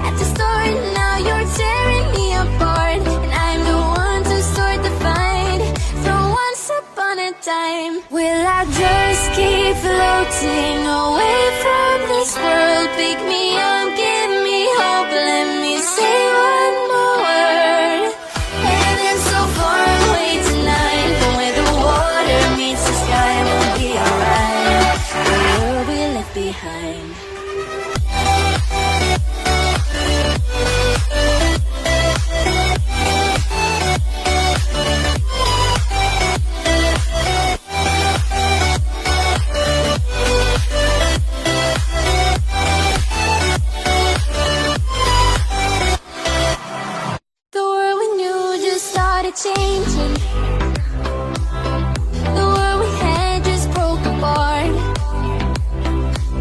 at the start, now you're tearing me apart. And I'm the one to start the fight from once upon a time. Will I just keep floating away from this world? Pick me up, give me hope, let me say one more word. Heaven's so far away tonight, but where the water meets the sky, we'll be alright. The world we left behind. Changing. The world we had just broke apart.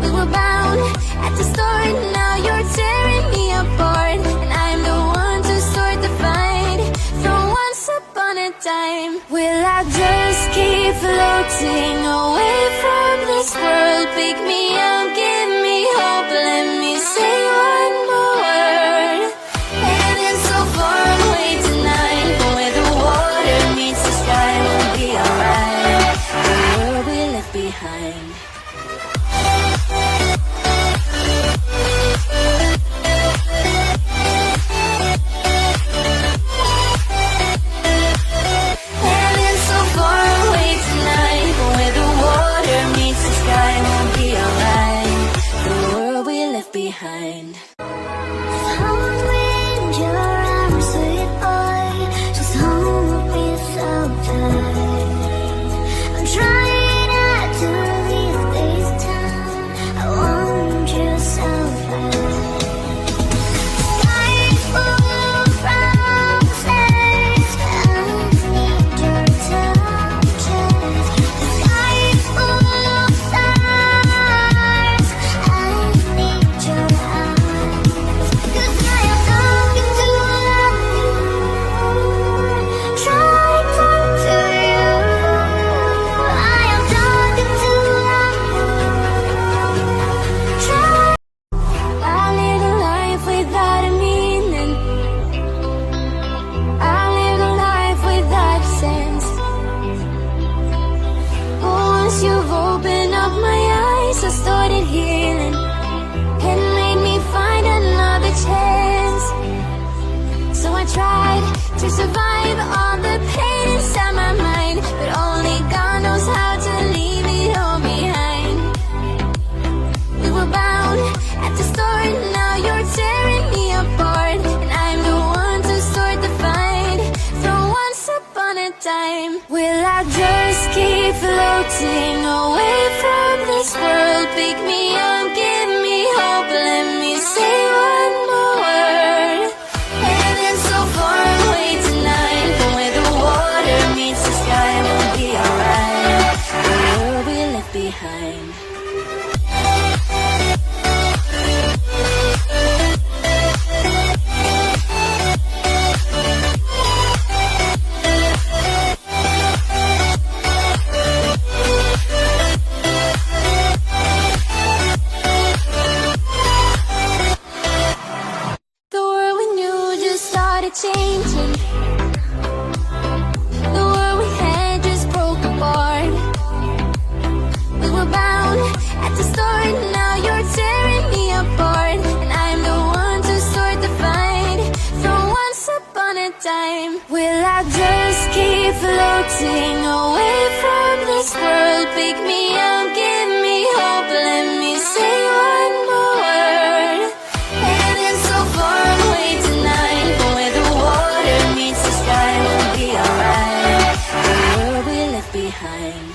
We were bound at the start, now you're tearing me apart. And I'm the one to start the fight from once upon a time. Will I just keep floating away from this world? Pick me up, give me hope, let me say one more word. Heaven's so far away tonight, but where the water meets the sky, we'll be alright. The world we left behind. Heaven's so far away tonight, but where the water meets the sky, we'll be alright. The world we left behind. You've opened up my eyes, I started healing and made me find another chance. So I tried to survive all the pain inside my mind, but only God knows how to leave it all behind. We were bound at the start, now you're tearing me apart. And I'm the one to start the fight from once upon a time. Will I just keep floating away from this world? Pick me up, give me hope, let me say one more word. Heaven's so far away tonight, but where the water meets the sky, we'll be alright. The world we left behind. Changing. The world we had just broke apart. We were bound at the start, now you're tearing me apart. And I'm the one to start the fight from once upon a time. Will I just keep floating away from this world? Pick me up, give me hope, let me say one more word. Heaven's so far away tonight, but where the water meets the sky, we'll be alright. The world we left behind.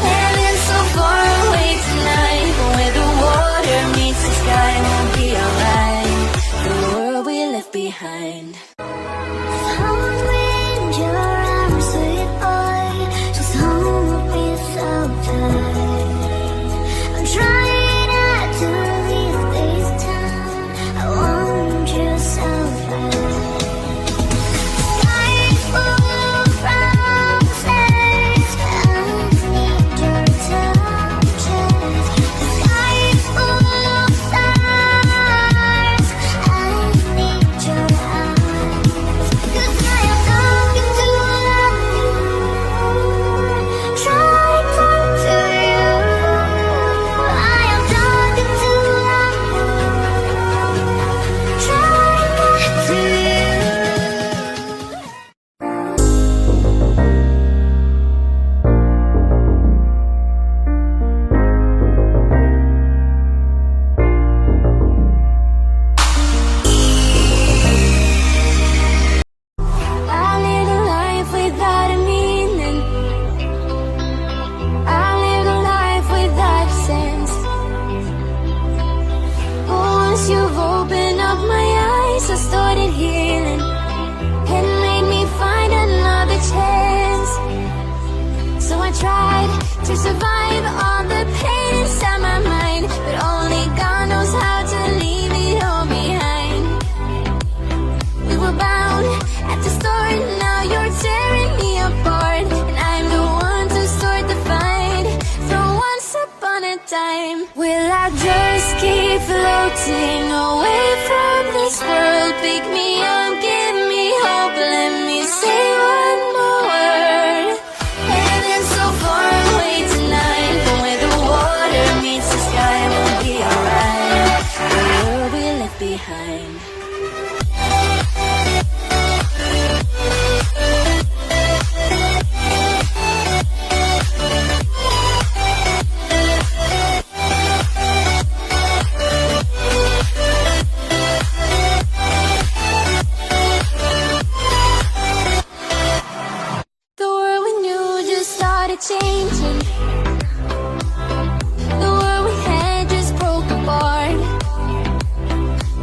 Heaven's so far away tonight, but where the water meets the sky, we'll be alright. The world we left behind. to survive all the pain inside my mind, but only God knows how to leave it all behind. We were bound at the start, now you're tearing me apart, and I'm the one to start the fight from once upon a time. Will I just keep floating away from this world? Pick me up, give me hope, let me say one more word. Heaven's so far away tonight, but where the water meets the sky, we'll be alright. The world we left behind. Changing. The world we had just broke apart.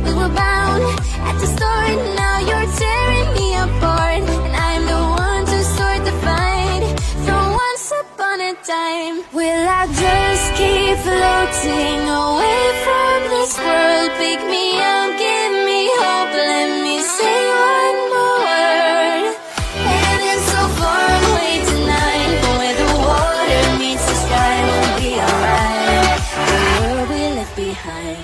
We were bound at the start, now you're tearing me apart, and I'm the one to start the fight from once upon a time. Will I just keep floating away from this world? Pick me up, give me hope, let me say one more word. Heaven's so far away tonight, but where the water meets the sky, we'll be alright. The world we left behind.